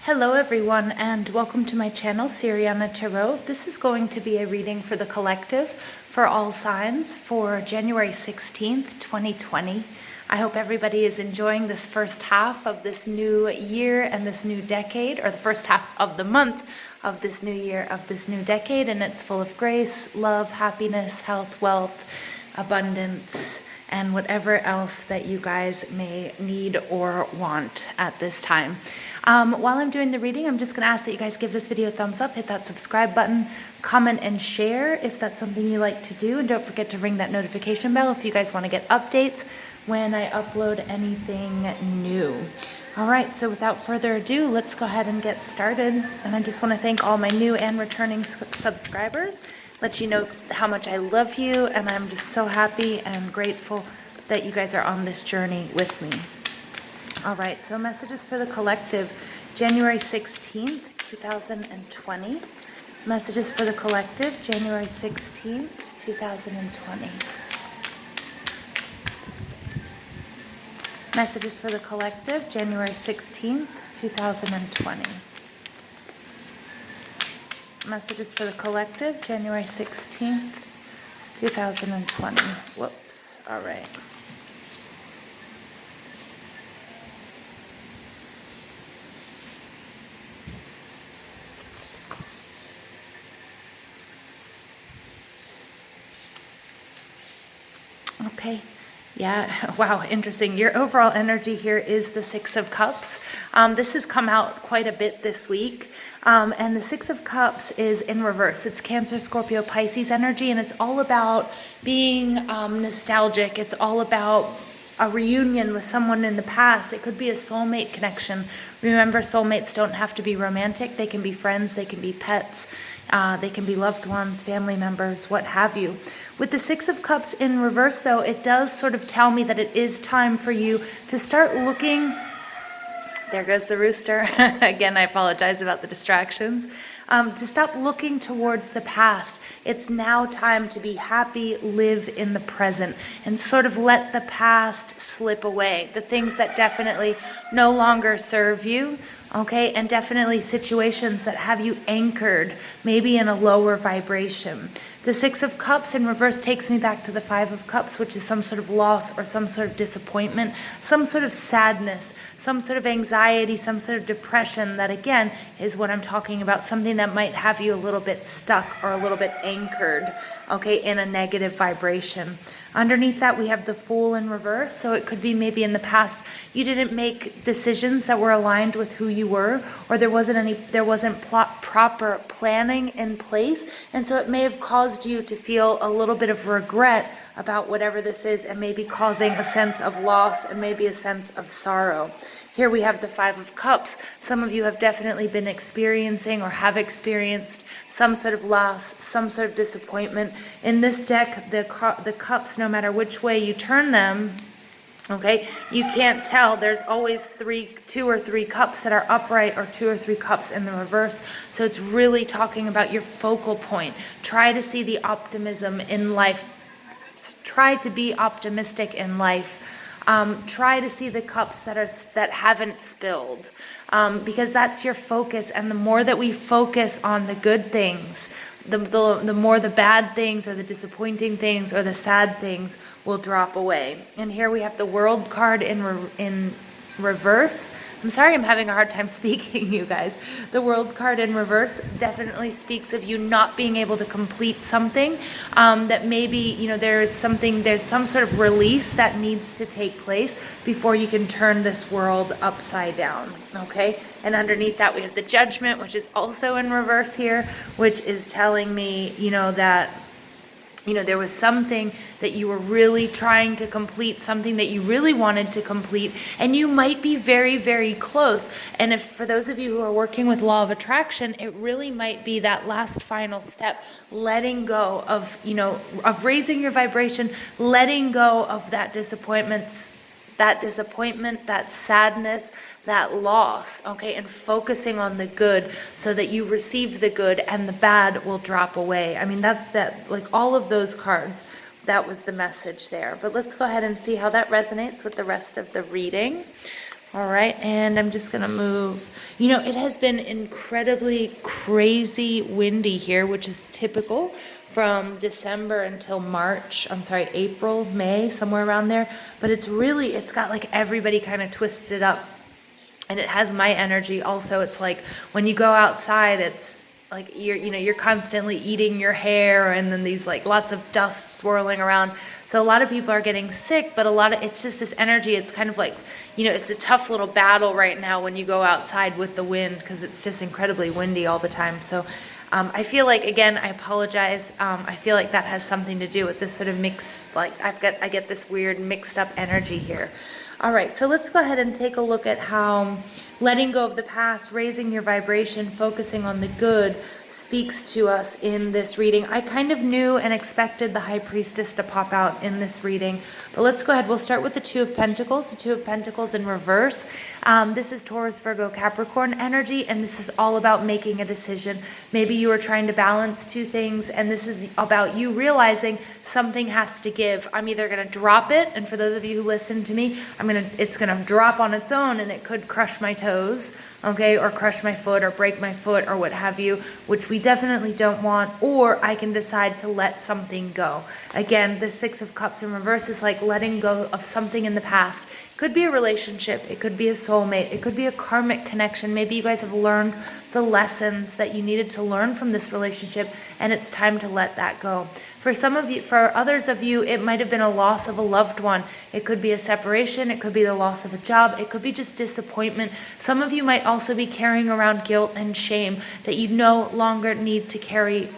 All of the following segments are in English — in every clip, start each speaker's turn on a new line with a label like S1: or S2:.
S1: Hello everyone, and welcome to my channel, Siriana Tarot. This is going to be a reading for the collective for all signs for January 16th, 2020. I hope everybody is enjoying this first half of this new year and this new decade, or the first half of the month of this new year, of this new decade, and it's full of grace, love, happiness, health, wealth, abundance, and whatever else that you guys may need or want at this time. While I'm doing the reading, I'm just going to ask that you guys give this video a thumbs up, hit that subscribe button, comment and share if that's something you like to do, and don't forget to ring that notification bell if you guys want to get updates when I upload anything new. All right, so without further ado, let's go ahead and get started. And I just want to thank all my new and returning subscribers, let you know how much I love you, and I'm just so happy and grateful that you guys are on this journey with me. All right, so messages for the collective, January 16th, 2020. Messages for the collective, January 16th, 2020. Messages for the collective, January 16th, 2020. Messages for the collective, January 16th, 2020. Whoops, all right. Okay. Yeah, wow, interesting. Your overall energy here is the Six of Cups. This has come out quite a bit this week. And the Six of Cups is in reverse. It's Cancer, Scorpio, Pisces energy, and it's all about being nostalgic. It's all about a reunion with someone in the past. It could be a soulmate connection. Remember, soulmates don't have to be romantic. They can be friends, they can be pets, they can be loved ones, family members, what have you. With the Six of Cups in reverse, though, it does sort of tell me that it is time for you to start looking. There goes the rooster. Again, I apologize about the distractions. To stop looking towards the past. It's now time to be happy, live in the present, and sort of let the past slip away. The things that definitely no longer serve you, okay? And definitely situations that have you anchored, maybe in a lower vibration. The Six of Cups in reverse takes me back to the Five of Cups, which is some sort of loss or some sort of disappointment, some sort of sadness, some sort of anxiety, some sort of depression. That again is what I'm talking about, something that might have you a little bit stuck or a little bit anchored, okay, in a negative vibration. Underneath that, we have the Fool in reverse. So it could be maybe in the past you didn't make decisions that were aligned with who you were, or there wasn't proper planning in place, and so it may have caused you to feel a little bit of regret about whatever this is, and maybe causing a sense of loss and maybe a sense of sorrow. Here we have the Five of Cups. Some of you have definitely been experiencing or have experienced some sort of loss, some sort of disappointment. In this deck, the cups, no matter which way you turn them, okay, you can't tell. There's always two or three cups that are upright or two or three cups in the reverse. So it's really talking about your focal point. Try to see the optimism in life. Try to be optimistic in life. Try to see the cups that haven't spilled, because that's your focus. And the more that we focus on the good things, the more the bad things or the disappointing things or the sad things will drop away. And here we have the World card in reverse. I'm sorry, I'm having a hard time speaking, you guys. The World card in reverse definitely speaks of you not being able to complete something, that maybe, there's some sort of release that needs to take place before you can turn this world upside down, okay? And underneath that, we have the Judgment, which is also in reverse here, which is telling me, that there was something that you were really trying to complete, something that you really wanted to complete, and you might be very, very close. And if for those of you who are working with law of attraction, it really might be that last final step, letting go of, of raising your vibration, letting go of that disappointment, that sadness, that loss, okay, and focusing on the good so that you receive the good and the bad will drop away. I mean, that's that, like all of those cards, that was the message there. But let's go ahead and see how that resonates with the rest of the reading. All right, and I'm just gonna move. You know, it has been incredibly crazy windy here, which is typical from December until March. I'm sorry, April, May, somewhere around there. But it's got like everybody kind of twisted up. And it has my energy also. It's like when you go outside, it's like you're constantly eating your hair, and then these like lots of dust swirling around. So a lot of people are getting sick, but it's just this energy. It's kind of like, it's a tough little battle right now when you go outside with the wind, because it's just incredibly windy all the time. So I feel like, again, I apologize. I feel like that has something to do with this sort of mix. Like I get this weird mixed up energy here. All right, so let's go ahead and take a look at how letting go of the past, raising your vibration, focusing on the good speaks to us in this reading. I kind of knew and expected the High Priestess to pop out in this reading, but let's go ahead. We'll start with the Two of Pentacles, the Two of Pentacles in reverse. This is Taurus, Virgo, Capricorn energy, and this is all about making a decision. Maybe you are trying to balance two things, and this is about you realizing something has to give. I'm either going to drop it, and for those of you who listen to me, it's going to drop on its own, and it could crush my toes, okay, or crush my foot or break my foot or what have you, which we definitely don't want. Or I can decide to let something go. Again, the Six of Cups in reverse is like letting go of something in the past. It could be a relationship, it could be a soulmate, it could be a karmic connection. Maybe you guys have learned the lessons that you needed to learn from this relationship, and it's time to let that go. For others of you, it might have been a loss of a loved one. It could be a separation. It could be the loss of a job. It could be just disappointment. Some of you might also be carrying around guilt and shame that you no longer need to carry.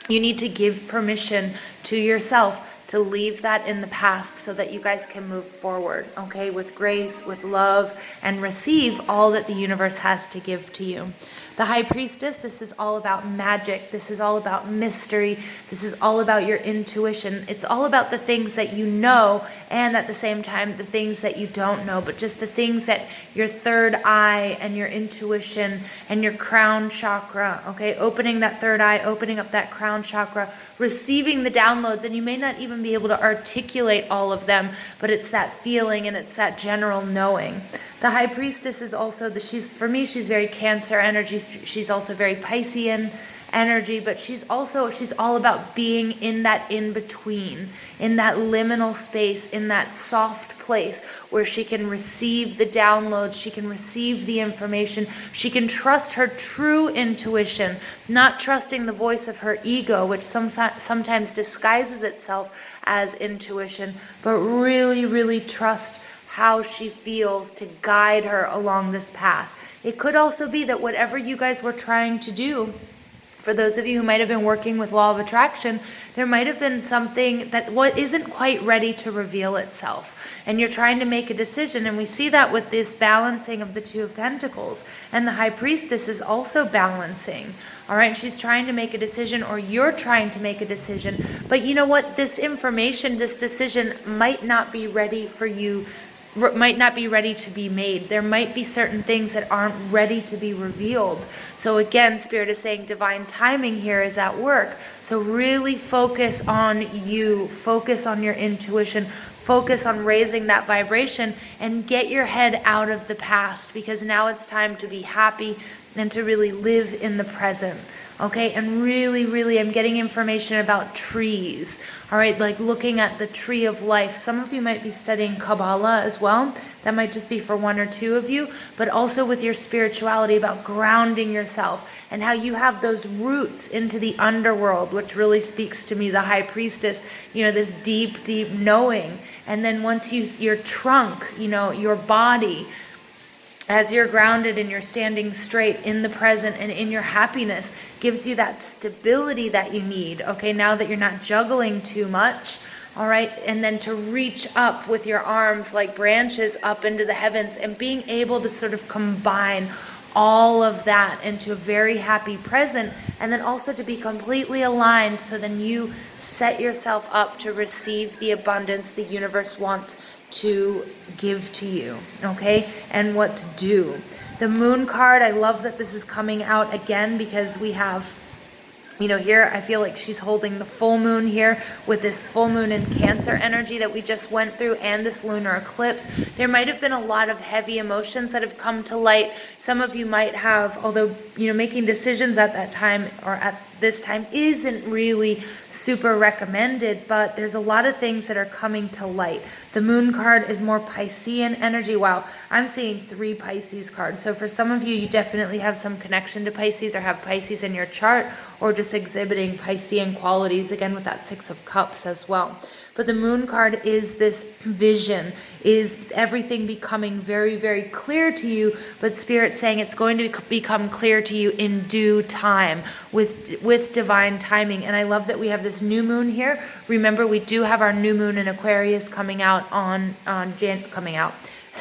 S1: You need to give permission to yourself to leave that in the past so that you guys can move forward, okay, with grace, with love, and receive all that the universe has to give to you. The High Priestess, this is all about magic. This is all about mystery. This is all about your intuition. It's all about the things that you know, and at the same time, the things that you don't know, but just the things that your third eye and your intuition and your crown chakra, okay, opening that third eye, opening up that crown chakra, receiving the downloads, and you may not even be able to articulate all of them, but it's that feeling and it's that general knowing. The High Priestess is also she's very Cancer energy. She's also very Piscean energy, but she's all about being in that in-between, in that liminal space, in that soft place where she can receive the downloads, she can receive the information, she can trust her true intuition, not trusting the voice of her ego, which sometimes disguises itself as intuition, but really, really trust how she feels to guide her along this path. It could also be that whatever you guys were trying to do, for those of you who might have been working with law of attraction, there might have been something that isn't quite ready to reveal itself. And you're trying to make a decision, and we see that with this balancing of the Two of Pentacles. And the High Priestess is also balancing. All right, she's trying to make a decision, or you're trying to make a decision. But you know what? This information, this decision might not be ready for you, might not be ready to be made. There might be certain things that aren't ready to be revealed. So again, Spirit is saying divine timing here is at work. So really focus on you, focus on your intuition, focus on raising that vibration, and get your head out of the past, because now it's time to be happy and to really live in the present. Okay, and really, really, I'm getting information about trees. All right, like looking at the tree of life. Some of you might be studying Kabbalah as well. That might just be for one or two of you, but also with your spirituality, about grounding yourself and how you have those roots into the underworld, which really speaks to me, the High Priestess, this deep, deep knowing. And then once your trunk, your body, as you're grounded and you're standing straight in the present and in your happiness, gives you that stability that you need, okay, now that you're not juggling too much, all right, and then to reach up with your arms like branches up into the heavens, and being able to sort of combine all of that into a very happy present, and then also to be completely aligned, so then you set yourself up to receive the abundance the universe wants to give to you, okay, and what's due. The Moon card, I love that this is coming out again, because we have You know, here I feel like she's holding the full moon here with this full moon in Cancer energy that we just went through, and this lunar eclipse. There might have been a lot of heavy emotions that have come to light. Some of you might have, although, you know, making decisions at that time or at this time isn't really super recommended, but there's a lot of things that are coming to light. The moon card is more Piscean energy. Wow, I'm seeing 3 Pisces cards. So for some of you, you definitely have some connection to Pisces or have Pisces in your chart, or just exhibiting Piscean qualities, again with that 6 of Cups as well. But the moon card is this vision, is everything becoming very, very clear to you, but Spirit saying it's going to become clear to you in due time, with divine timing. And I love that we have this new moon here. Remember, we do have our new moon in Aquarius coming out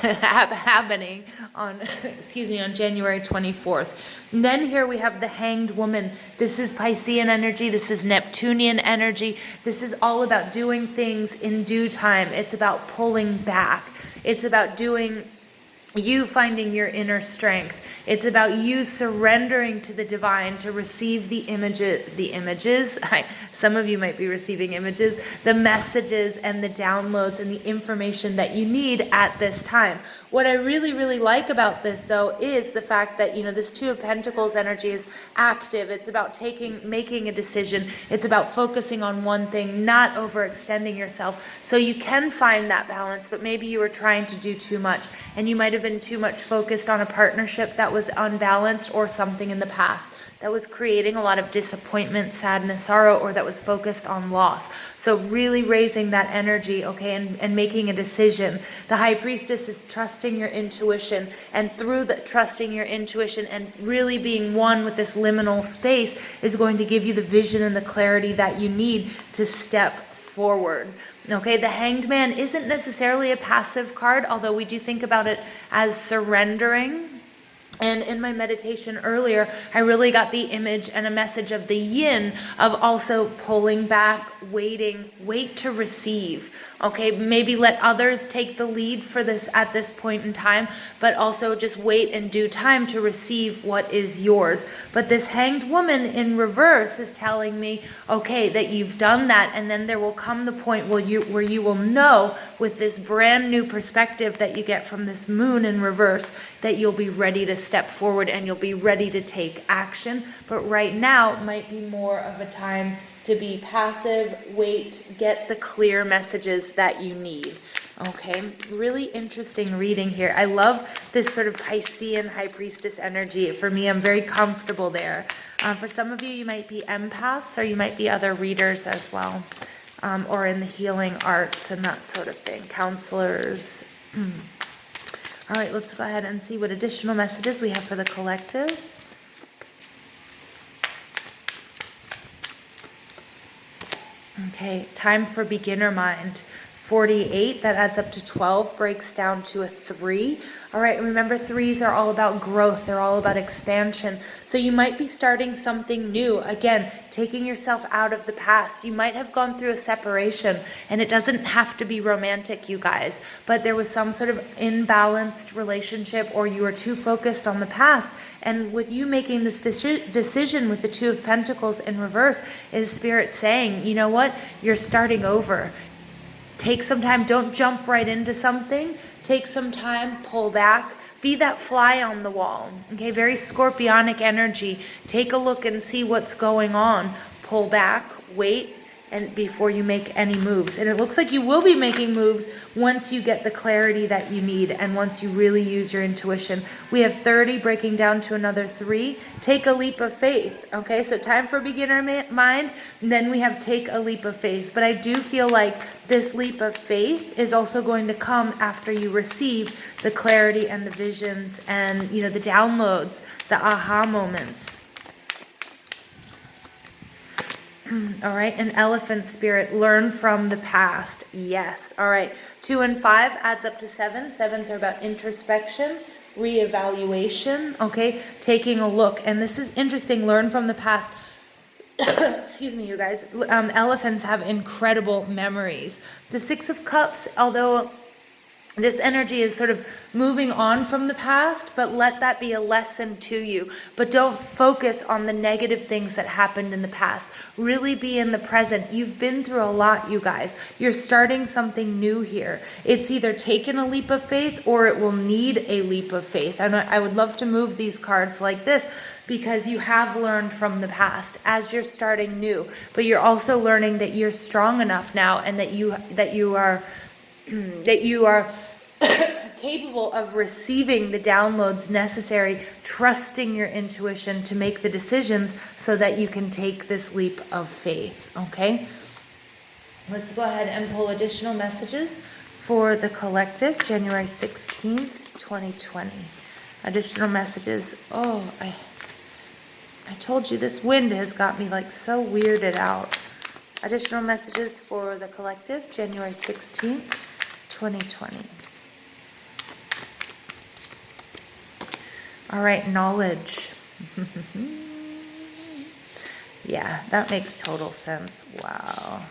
S1: happening on on January 24th. And then here we have the Hanged Woman. This is Piscean energy. This is Neptunian energy. This is all about doing things in due time. It's about pulling back. It's about you finding your inner strength. It's about you surrendering to the divine to receive the images. Some of you might be receiving images, the messages and the downloads and the information that you need at this time. What I really, really like about this, though, is the fact that, you know, this 2 of Pentacles energy is active. It's about making a decision. It's about focusing on one thing, not overextending yourself. So you can find that balance, but maybe you were trying to do too much, and you might have been too much focused on a partnership that was unbalanced, or something in the past that was creating a lot of disappointment, sadness, sorrow, or that was focused on loss. So really raising that energy, okay, and making a decision. The High Priestess is trusting your intuition, and through the trusting your intuition and really being one with this liminal space is going to give you the vision and the clarity that you need to step forward. Okay, the Hanged Man isn't necessarily a passive card, although we do think about it as surrendering. And in my meditation earlier, I really got the image and a message of the yin, of also pulling back, wait to receive. Okay, maybe let others take the lead for this at this point in time, but also just wait in due time to receive what is yours. But this Hanged Woman in reverse is telling me, okay, that you've done that, and then there will come the point where you will know, with this brand new perspective that you get from this moon in reverse, that you'll be ready to step forward and you'll be ready to take action. But right now might be more of a time to be passive, wait, get the clear messages that you need. Okay, really interesting reading here. I love this sort of Piscean High Priestess energy. For me, I'm very comfortable there. For some of you, you might be empaths, or you might be other readers as well, or in the healing arts and that sort of thing, counselors. All right, let's go ahead and see what additional messages we have for the collective. Okay, time for beginner mind. 48, that adds up to 12, breaks down to a 3. All right, remember 3s are all about growth. They're all about expansion. So you might be starting something new. Again, taking yourself out of the past. You might have gone through a separation, and it doesn't have to be romantic, you guys, but there was some sort of imbalanced relationship, or you were too focused on the past. And with you making this decision with the 2 of Pentacles in reverse, is Spirit saying, you know what, you're starting over. Take some time. Don't jump right into something. Take some time, pull back, be that fly on the wall. Okay, very scorpionic energy. Take a look and see what's going on. Pull back, wait, and before you make any moves. And it looks like you will be making moves once you get the clarity that you need and once you really use your intuition. We have 30 breaking down to another 3. Take a leap of faith. Okay, so time for beginner mind. Then we have take a leap of faith. But I do feel like this leap of faith is also going to come after you receive the clarity and the visions and, you know, the downloads, the aha moments. All right, an elephant spirit, learn from the past. Yes. All right, 2 and 5 adds up to 7. 7s are about introspection, reevaluation, okay, taking a look. And this is interesting, learn from the past. Excuse me, you guys. Elephants have incredible memories. The 6 of Cups, although This energy is sort of moving on from the past, but let that be a lesson to you. But don't focus on the negative things that happened in the past. Really be in the present. You've been through a lot, you guys. You're starting something new here. It's either taken a leap of faith or it will need a leap of faith. And I would love to move these cards like this, because you have learned from the past as you're starting new. But you're also learning that you're strong enough now, and that you are that you are capable of receiving the downloads necessary, trusting your intuition to make the decisions so that you can take this leap of faith, okay? Let's go ahead and pull additional messages for the collective, January 16th, 2020. Additional messages. Oh, I told you this wind has got me like so weirded out. Additional messages for the collective, January 16th, 2020. All right, knowledge. Yeah, that makes total sense. Wow.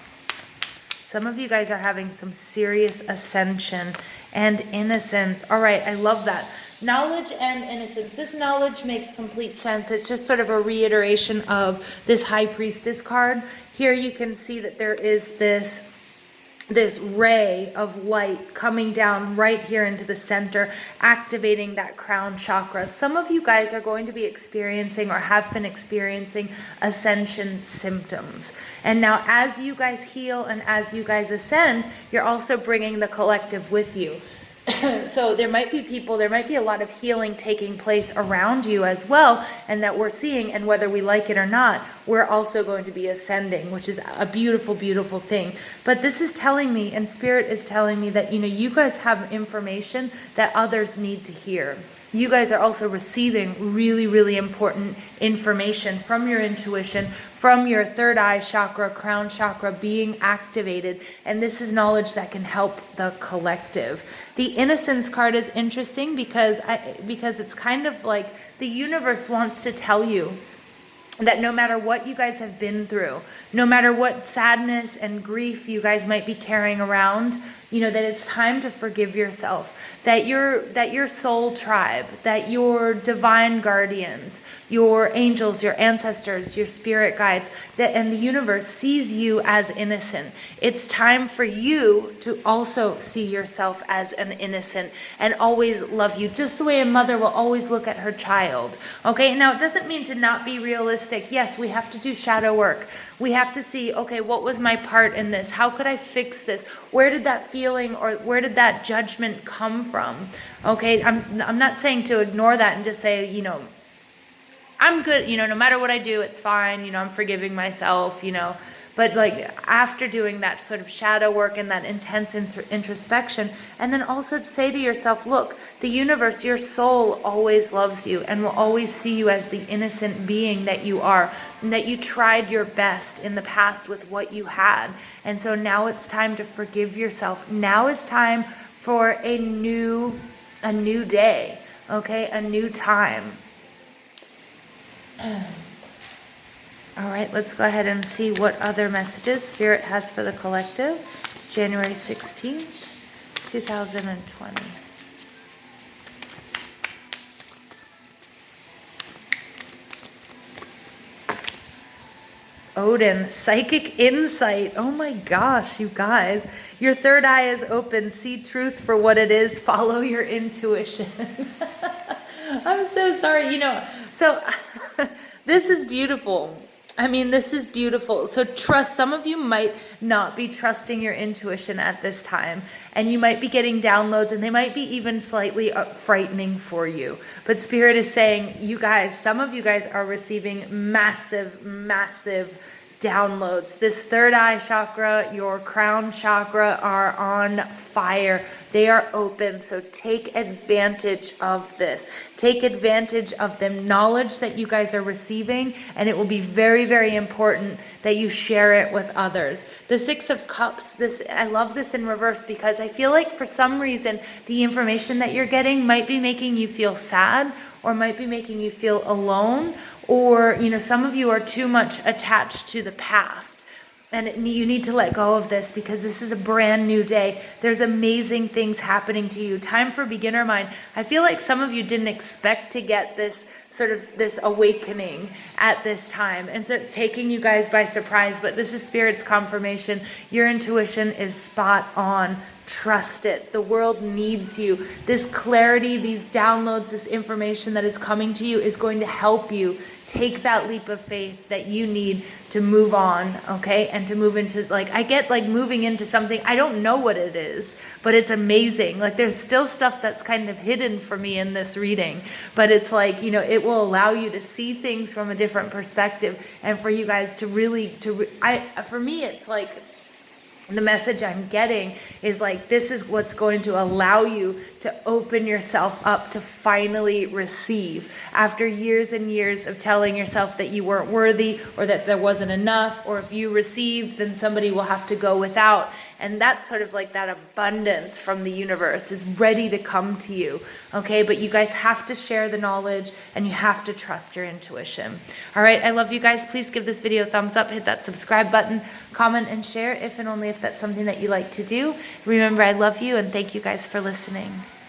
S1: Some of you guys are having some serious ascension and innocence. All right, I love that. Knowledge and innocence. This knowledge makes complete sense. It's just sort of a reiteration of this High Priestess card. Here you can see that there is this ray of light coming down right here into the center, activating that crown chakra. Some of you guys are going to be experiencing or have been experiencing ascension symptoms. And now as you guys heal and as you guys ascend, you're also bringing the collective with you. So there might be a lot of healing taking place around you as well, and that we're seeing, and whether we like it or not, we're also going to be ascending, which is a beautiful, beautiful thing. But this is telling me, and Spirit is telling me that, you guys have information that others need to hear. You guys are also receiving really, really important information from your intuition, from your third eye chakra, crown chakra being activated. And this is knowledge that can help the collective. The innocence card is interesting because it's kind of like the universe wants to tell you that no matter what you guys have been through, no matter what sadness and grief you guys might be carrying around, that it's time to forgive yourself, that your soul tribe, that your divine guardians, your angels, your ancestors, your spirit guides, and the universe sees you as innocent. It's time for you to also see yourself as an innocent and always love you, just the way a mother will always look at her child. Okay, now it doesn't mean to not be realistic. Yes, we have to do shadow work. We have to see, okay, what was my part in this? How could I fix this? Where did that feeling or where did that judgment come from? Okay, I'm not saying to ignore that and just say, I'm good, no matter what I do, it's fine, I'm forgiving myself, But after doing that sort of shadow work and that intense introspection, and then also say to yourself, look, the universe, your soul always loves you and will always see you as the innocent being that you are, and that you tried your best in the past with what you had. And so now it's time to forgive yourself. Now is time for a new day, okay? A new time. All right, let's go ahead and see what other messages Spirit has for the collective. January 16th, 2020. Odin, psychic insight. Oh my gosh, you guys. Your third eye is open. See truth for what it is. Follow your intuition. I'm so sorry. So this is beautiful. This is beautiful. So trust, some of you might not be trusting your intuition at this time, and you might be getting downloads, and they might be even slightly frightening for you. But Spirit is saying, you guys, some of you guys are receiving massive, massive downloads. This third eye chakra, your crown chakra are on fire. They are open. So take advantage of this. Take advantage of the knowledge that you guys are receiving, and it will be very, very important that you share it with others. The Six of Cups, I love this in reverse because I feel like for some reason the information that you're getting might be making you feel sad, or might be making you feel alone, or some of you are too much attached to the past. And you need to let go of this because this is a brand new day. There's amazing things happening to you. Time for beginner mind. I feel like some of you didn't expect to get this sort of this awakening at this time. And so it's taking you guys by surprise, but this is Spirit's confirmation. Your intuition is spot on. Trust it. The world needs you. This clarity, these downloads, this information that is coming to you is going to help you take that leap of faith that you need to move on, okay? And to move into, like, I get like moving into something, I don't know what it is, but it's amazing. Like there's still stuff that's kind of hidden for me in this reading, but it's like, you know, it will allow you to see things from a different perspective and for you guys to really, for me, it's like, the message I'm getting is like, this is what's going to allow you to open yourself up to finally receive. After years and years of telling yourself that you weren't worthy or that there wasn't enough, or if you receive, then somebody will have to go without. And that's sort of like that abundance from the universe is ready to come to you, okay? But you guys have to share the knowledge and you have to trust your intuition. All right, I love you guys. Please give this video a thumbs up, hit that subscribe button, comment and share if and only if that's something that you like to do. Remember, I love you and thank you guys for listening.